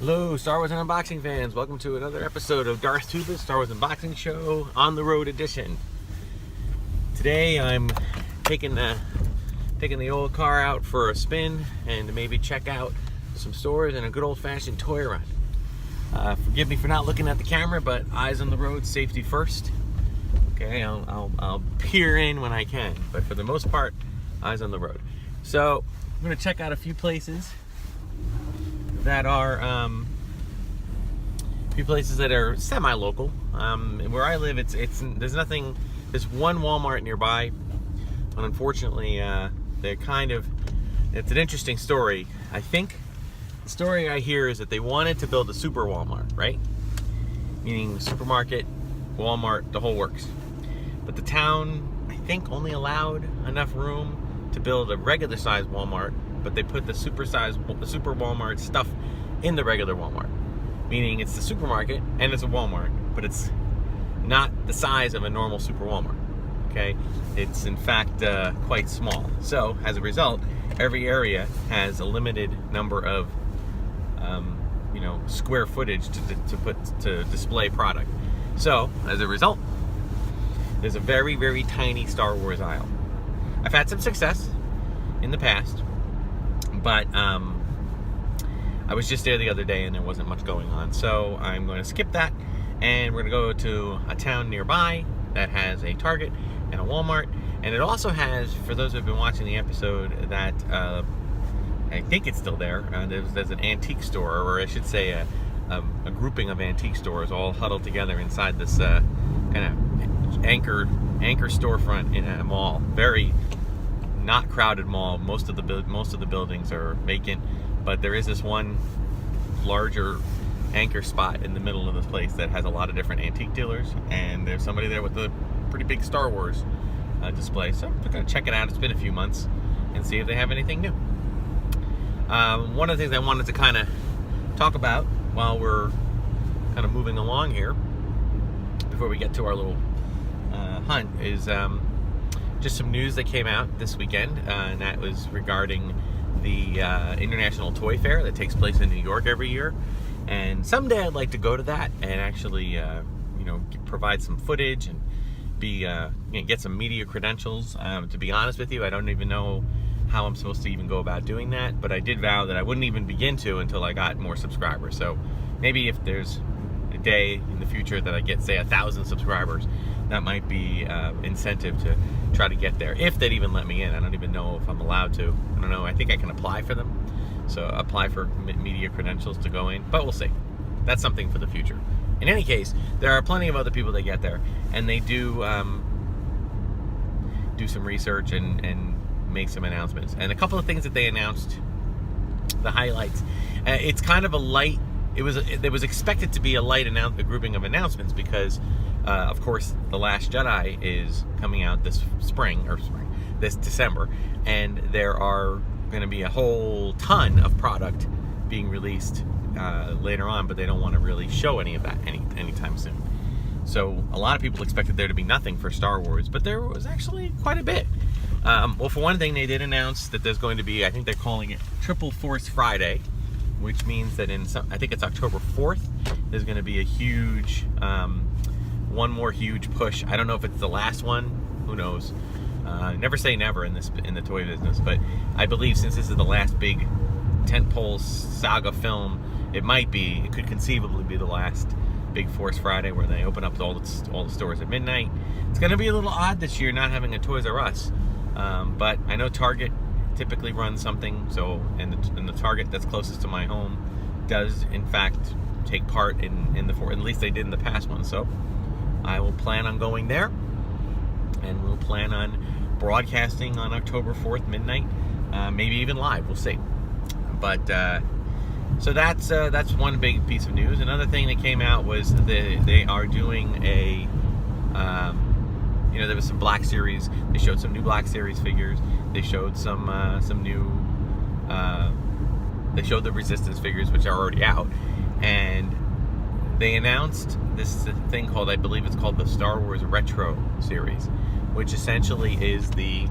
Hello, Star Wars and Unboxing fans. Welcome to another episode of Darth Tuba, Star Wars Unboxing Show on the road edition. Today I'm taking the old car out for a spin and to maybe check out some stores and a good old-fashioned toy run. Forgive me for not looking at the camera, but eyes on the road, safety first. Okay, I'll peer in when I can, but for the most part, eyes on the road. So I'm going to check out a few places that are semi-local. Where I live, there's one Walmart nearby, and unfortunately, it's an interesting story. I think the story I hear is that they wanted to build a super Walmart, right? Meaning supermarket, Walmart, the whole works. But the town, I think, only allowed enough room to build a regular size Walmart, but they put the super Walmart stuff in the regular Walmart. Meaning it's the supermarket and it's a Walmart, but it's not the size of a normal super Walmart. Okay? It's in fact quite small. So as a result, every area has a limited number of square footage to display product. So as a result, there's a very, very tiny Star Wars aisle. I've had some success in the past, but I was just there the other day and there wasn't much going on. So I'm going to skip that, and we're going to go to a town nearby that has a Target and a Walmart. And it also has, for those who have been watching the episode, that I think it's still there. There's an antique store, or I should say a grouping of antique stores all huddled together inside this kind of anchor storefront in a mall. Very not crowded mall. Most of the buildings are vacant, but there is this one larger anchor spot in the middle of this place that has a lot of different antique dealers, and there's somebody there with a pretty big Star Wars display. So I'm gonna check it out. It's been a few months and see if they have anything new. One of the things I wanted to kind of talk about while we're kind of moving along here, before we get to our little hunt, is just some news that came out this weekend, and that was regarding the International Toy Fair that takes place in New York every year. And someday I'd like to go to that and actually, provide some footage and get some media credentials. To be honest with you, I don't even know how I'm supposed to even go about doing that, but I did vow that I wouldn't even begin to until I got more subscribers. So maybe if there's a day in the future that I get, say, 1,000 subscribers, that might be incentive to try to get there, if they'd even let me in. I don't even know if I'm allowed to. I don't know. I think I can apply for them. So apply for media credentials to go in, but we'll see. That's something for the future. In any case, there are plenty of other people that get there, and they do some research and make some announcements. And a couple of things that they announced, the highlights. It's kind of a light. It was expected to be a light grouping of announcements because, of course, The Last Jedi is coming out this December, and there are going to be a whole ton of product being released later on, but they don't want to really show any of that anytime soon. So a lot of people expected there to be nothing for Star Wars, but there was actually quite a bit. Well, for one thing, they did announce that there's going to be, I think they're calling it Triple Force Friday, which means that I think it's October 4th, there's going to be a huge, one more huge push. I don't know if it's the last one, who knows. Never say never in the toy business, but I believe since this is the last big tentpole saga film, it could conceivably be the last big Force Friday where they open up all the stores at midnight. It's going to be a little odd this year not having a Toys R Us, but I know Target typically runs something, and the Target that's closest to my home does in fact take part in the Force. At least they did in the past one. So I will plan on going there, and we'll plan on broadcasting on October 4th midnight, maybe even live. We'll see. But so that's one big piece of news. Another thing that came out was they are doing a there was some Black Series. They showed some new Black Series figures. They showed some new. They showed the Resistance figures, which are already out, and they announced this thing called, I believe it's called the Star Wars Retro Series, which essentially is they're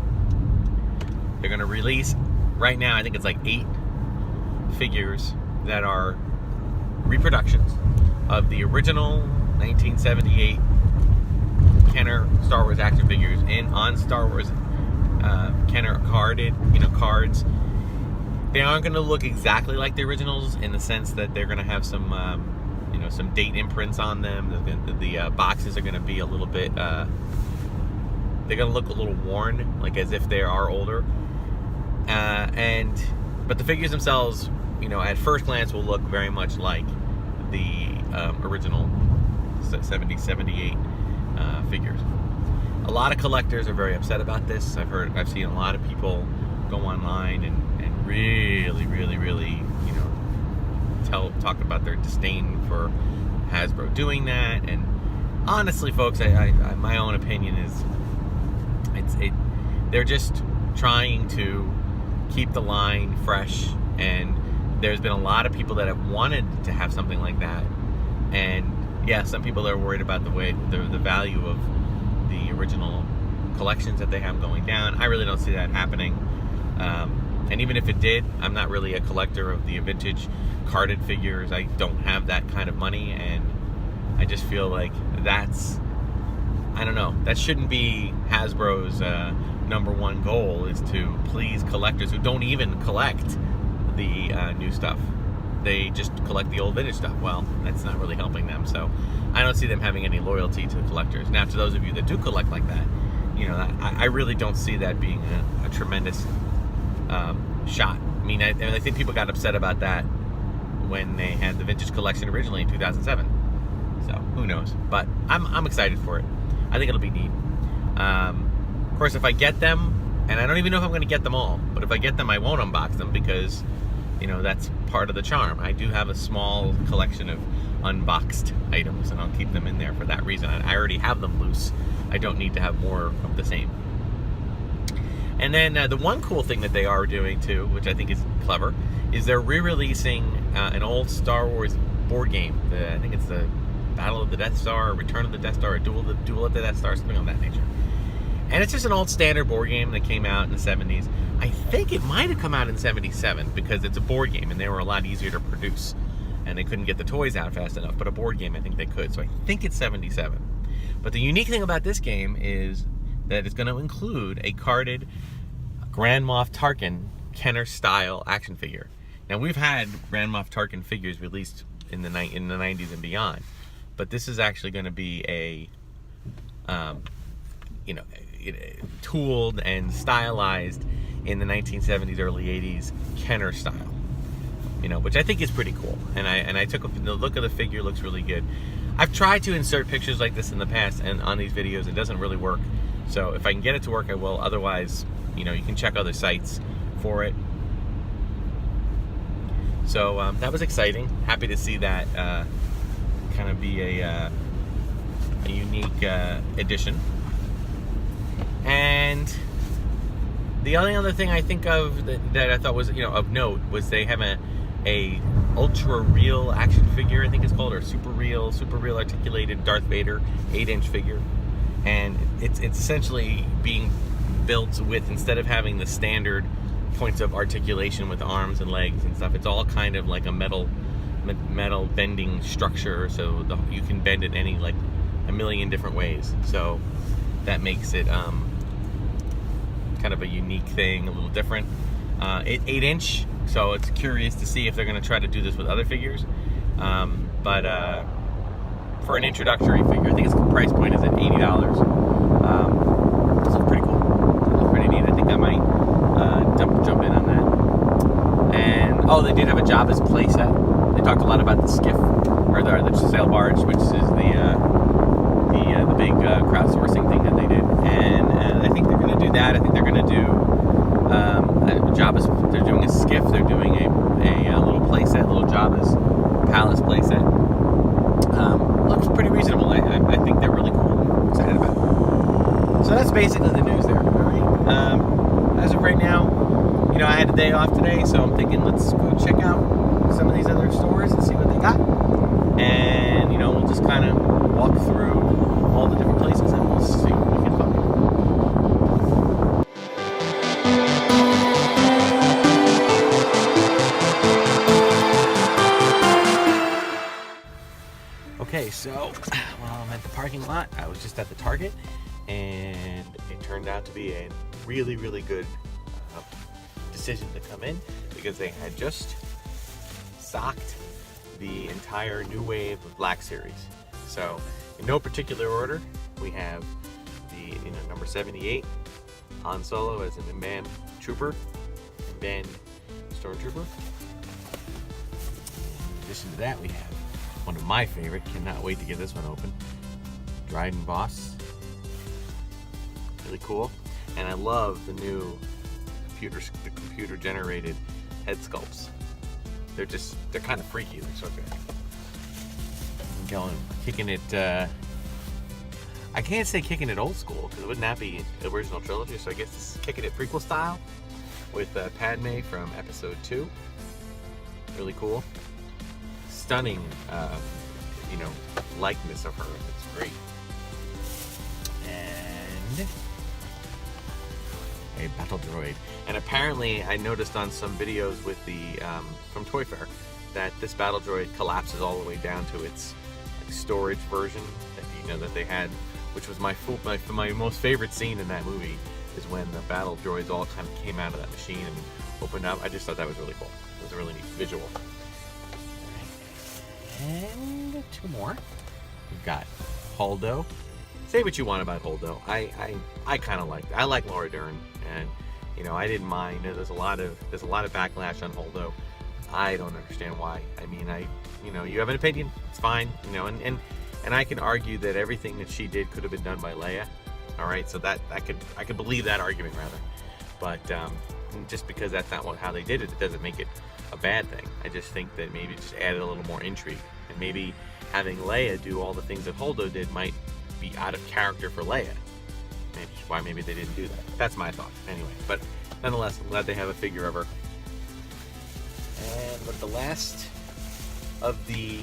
going to release, right now I think it's like 8 figures that are reproductions of the original 1978 Kenner Star Wars action figures on Star Wars Kenner cards. They aren't going to look exactly like the originals in the sense that they're going to have some some date imprints on them. The boxes are going to be a little bit they're going to look a little worn, like as if they are older. But the figures themselves, at first glance will look very much like the original 78 figures. A lot of collectors are very upset about this. I've seen a lot of people go online and really talk about their disdain for Hasbro doing that. And honestly, folks, my own opinion is they're just trying to keep the line fresh, and there's been a lot of people that have wanted to have something like that. And yeah, some people are worried about the value of the original collections that they have going down. I really don't see that happening. And even if it did, I'm not really a collector of the vintage carded figures. I don't have that kind of money, and I just feel like that shouldn't be Hasbro's number one goal, is to please collectors who don't even collect the new stuff. They just collect the old vintage stuff. Well, that's not really helping them, so I don't see them having any loyalty to collectors. Now, to those of you that do collect like that, I really don't see that being a tremendous shot. I mean, I think people got upset about that when they had the vintage collection originally in 2007. So who knows? But I'm excited for it. I think it'll be neat. Of course, if I get them, and I don't even know if I'm going to get them all, but if I get them, I won't unbox them because, that's part of the charm. I do have a small collection of unboxed items, and I'll keep them in there for that reason. I already have them loose. I don't need to have more of the same. And then the one cool thing that they are doing too, which I think is clever, is they're re-releasing an old Star Wars board game. I think it's the Battle of the Death Star, Return of the Death Star, or Duel of the Death Star, something of that nature. And it's just an old standard board game that came out in the 70s. I think it might have come out in 77 because it's a board game and they were a lot easier to produce. And they couldn't get the toys out fast enough, but a board game I think they could. So I think it's 77. But the unique thing about this game is that it's going to include a carded Grand Moff Tarkin Kenner style action figure. Now, we've had Grand Moff Tarkin figures released in the 90s and beyond, but this is actually going to be a tooled and stylized in the 1970s, early 80s Kenner style. Which I think is pretty cool. And I took the look of the figure looks really good. I've tried to insert pictures like this in the past, and on these videos it doesn't really work. So if I can get it to work, I will. Otherwise, you can check other sites for it. So that was exciting. Happy to see that kind of be a unique addition. And the only other thing I think of that I thought was of note was they have a ultra real action figure, I think it's called, or super real articulated Darth Vader 8-inch figure, and it's essentially being built with, instead of having the standard points of articulation with arms and legs and stuff, it's all kind of like a metal bending structure, so you can bend it any like a million different ways. So that makes it kind of a unique thing, a little different. 8-inch, so it's curious to see if they're going to try to do this with other figures. But for an introductory figure, I think its price point is at $80. This looks pretty cool. It looks pretty neat. I think I might jump in on that. And they did have a Jabba's playset. They talked a lot about the skiff, or the sail barge, which is the big crowdsourcing thing that they did. And I think they're going to do that. I think they're going to do Jabba's. They're doing a skiff. They're doing a little playset, little Jabba's palace playset. Looks pretty reasonable. I think they're really cool. I'm excited about it. So that's basically the news there. All right. As of right now, I had a day off today, so I'm thinking let's go check out some of these other stores and see what they got. And we'll just kind of walk through all the different places and we'll see what we can find. so while I'm at the parking lot, I was just at the Target, and it turned out to be a really, really good decision to come in, because they had just stocked the entire new wave of Black Series. So in no particular order, we have the number 78 Han Solo as an Imam Trooper, and Ben Stormtrooper. In addition to that, we have one of my favorite, cannot wait to get this one open, Dryden Voss. Really cool. And I love the new computer generated head sculpts. They're kind of freaky. They're so good. I'm kicking it, I can't say kicking it old school, because it would not be the original trilogy, so I guess this is kicking it prequel style with Padme from episode 2. Really cool. Stunning, likeness of her. It's great. And a battle droid. And apparently, I noticed on some videos with the from Toy Fair that this battle droid collapses all the way down to its storage version that they had, which was my most favorite scene in that movie, is when the battle droids all kind of came out of that machine and opened up. I just thought that was really cool. It was a really neat visual. And 2 more. We've got Holdo. Say what you want about Holdo. I kind of like it. I like Laura Dern, and I didn't mind. There's a lot of backlash on Holdo. I don't understand why. I mean, you have an opinion. It's fine. And I can argue that everything that she did could have been done by Leia. All right, so that I could believe that argument rather. But just because that's not how they did it, it doesn't make it a bad thing. I just think that maybe just added a little more intrigue, and maybe having Leia do all the things that Holdo did might be out of character for Leia. Maybe they didn't do that. That's my thought anyway. But nonetheless, I'm glad they have a figure of her. And with the last of the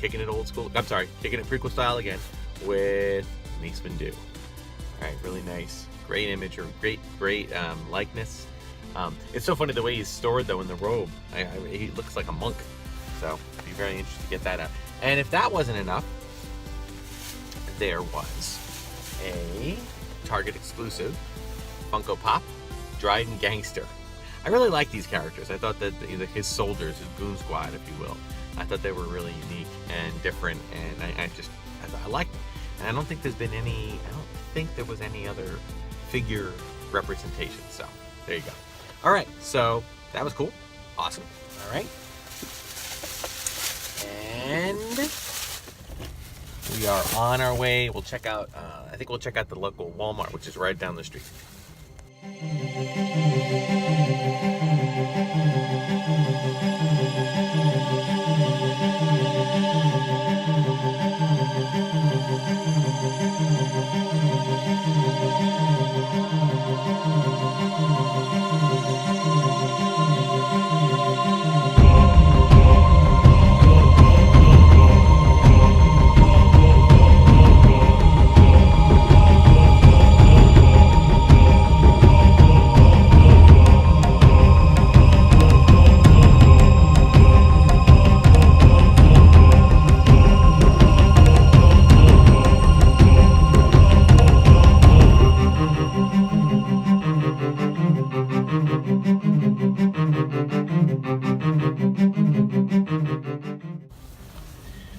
kicking it prequel style again with Mace Windu. All right, really nice, great image, or great likeness. It's so funny the way he's stored though in the robe. He looks like a monk, so it'd be very interesting to get that out. And if that wasn't enough, there was a Target exclusive Funko Pop Dryden Gangster. I really like these characters. I thought that his soldiers, his goon squad, if you will, I thought they were really unique and different, and I liked them. And I don't think there was any other figure representation. So there you go. All right, so that was cool, awesome. All right, and we are on our way. We'll check out. I think we'll check out the local Walmart, which is right down the street.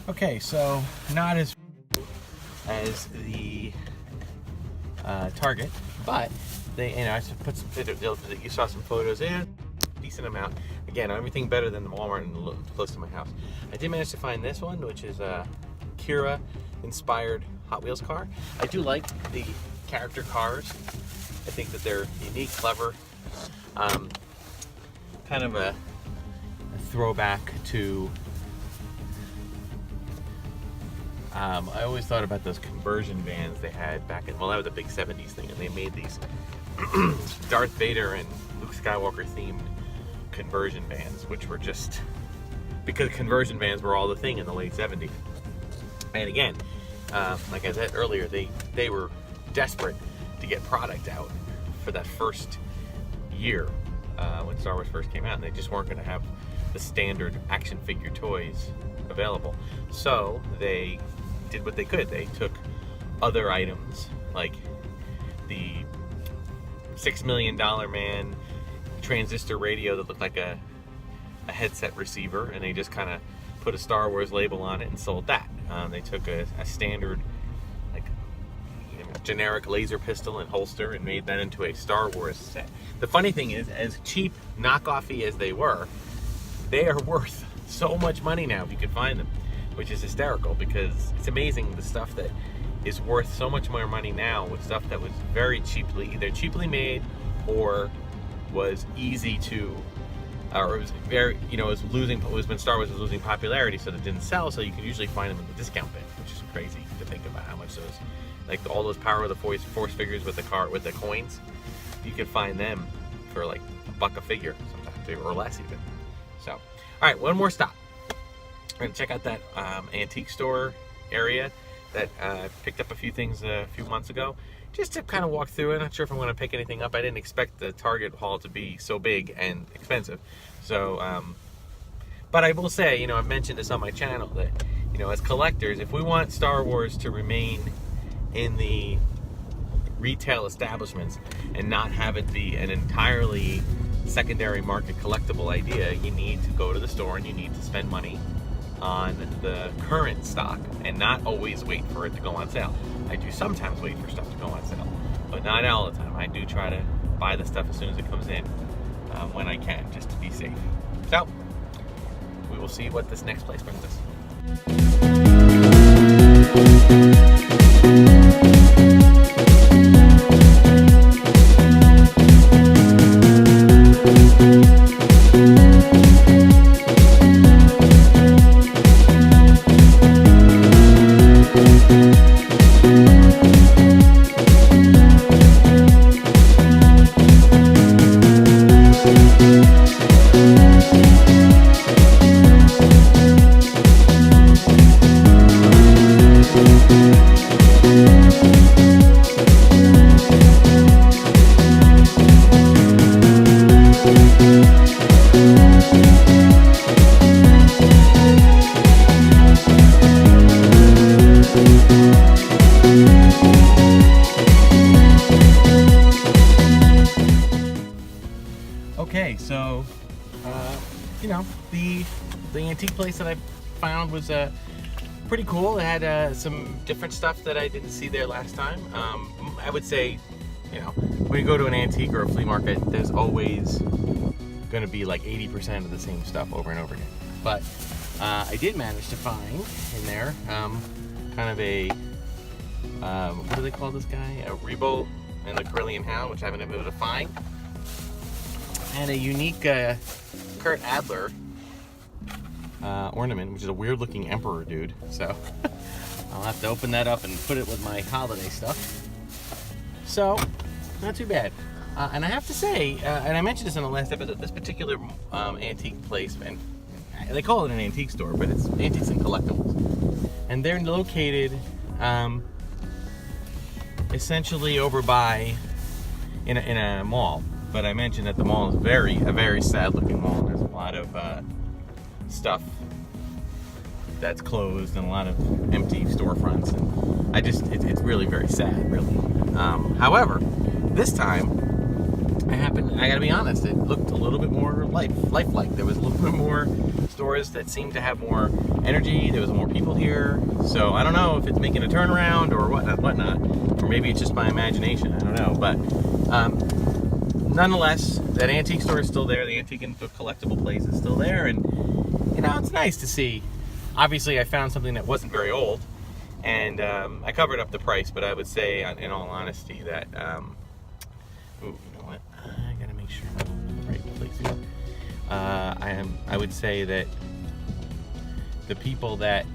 Okay, so not as the Target, but they, I put some, you saw some photos there, decent amount. Again, everything better than the Walmart and close to my house. I did manage to find this one, which is a Kira inspired Hot Wheels car. I do like the character cars. I think that they're unique, clever, kind of a throwback to I always thought about those conversion vans they had back in, that was a big 70s thing, and they made these Darth Vader and Luke Skywalker themed conversion vans, which were just, because conversion vans were all the thing in the late 70s. And again, like I said earlier, they were desperate to get product out for that first year when Star Wars first came out, and they just weren't going to have the standard action figure toys available. So they did what they could. They took other items like the $6 Million Man transistor radio that looked like a headset receiver, and they just kind of put a Star Wars label on it and sold that. They took a standard, like, generic laser pistol and holster and made that into a Star Wars set. The funny thing is, as cheap, knockoffy as they were, they are worth so much money now if you can find them, which is hysterical, because it's amazing the stuff that is worth so much more money now with stuff that was very cheaply, either cheaply made or was easy to, or it was very, it was when Star Wars was losing popularity, so it didn't sell, so you could usually find them in the discount bin, which is crazy to think about how much those, like all those Power of the Force figures with the coins, you can find them for like $1 a figure sometimes, or less even. So, all right, one more stop. We're gonna check out that antique store area that picked up a few things a few months ago, just to kind of walk through it. I'm not sure if I'm going to pick anything up. I didn't expect the Target haul to be so big and expensive. So, but I will say, I've mentioned this on my channel that, as collectors, if we want Star Wars to remain in the retail establishments and not have it be an entirely secondary market collectible idea, you need to go to the store and you need to spend money on the current stock and not always wait for it to go on sale. I do sometimes wait for stuff to go on sale, but not all the time. I do try to buy the stuff as soon as it comes in when I can, just to be safe. So we will see what this next place brings us. Okay, so the antique place that I found was pretty cool. It had some different stuff that I didn't see there last time. I would say, when you go to an antique or a flea market, there's always going to be like 80% of the same stuff over and over again. But I did manage to find in there kind of a what do they call this guy? A Rebo and the Carillion Hound, which I haven't been able to find. And a unique Kurt Adler ornament, which is a weird looking Emperor dude. So I'll have to open that up and put it with my holiday stuff. So, not too bad. And I have to say, and I mentioned this in the last episode, this particular antique place, and they call it an antique store, but it's antiques and collectibles. And they're located essentially over by, in a mall. But I mentioned that the mall is a very sad looking mall. There's a lot of stuff that's closed and a lot of empty storefronts. And it's really very sad, really. However, this time, I gotta be honest, it looked a little bit more lifelike. There was a little bit more stores that seemed to have more energy. There was more people here. So I don't know if it's making a turnaround or whatnot. Or maybe it's just my imagination, I don't know. But nonetheless, that antique store is still there. The antique and collectible place is still there. And, it's nice to see. Obviously, I found something that wasn't very old. And I covered up the price, but I would say, in all honesty, that... ooh, you know what? I gotta make sure I'm in the right place here. I would say that the people that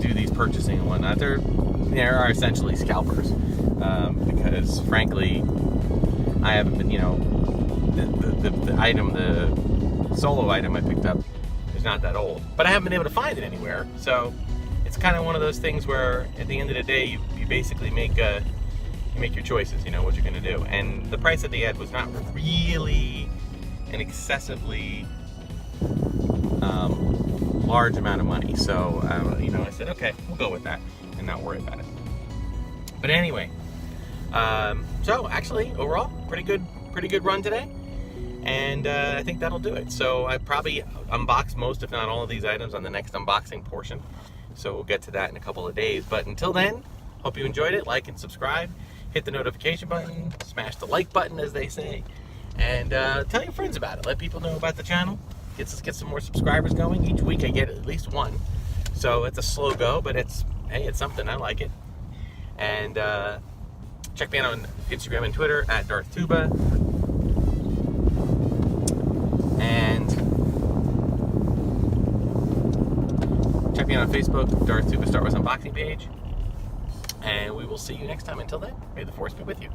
do these purchasing and whatnot, they are essentially scalpers. Because frankly, I haven't been, the solo item I picked up is not that old, but I haven't been able to find it anywhere. So it's kind of one of those things where at the end of the day, you basically make your choices, what you're going to do. And the price that they had was not really an excessively large amount of money. So, I said, okay, we'll go with that and not worry about it. But anyway, so actually, overall, pretty good run today. And I think that'll do it. So I probably unbox most, if not all, of these items on the next unboxing portion. So we'll get to that in a couple of days. But until then, hope you enjoyed it. Like and subscribe. Hit the notification button. Smash the like button, as they say. And tell your friends about it. Let people know about the channel. Let's get some more subscribers going. Each week I get at least one. So it's a slow go, but it's something. I like it. And check me out on Instagram and Twitter at Darth Tuba. And check me out on Facebook, Darth Tuba Star Wars Unboxing page. And we will see you next time. Until then, may the Force be with you.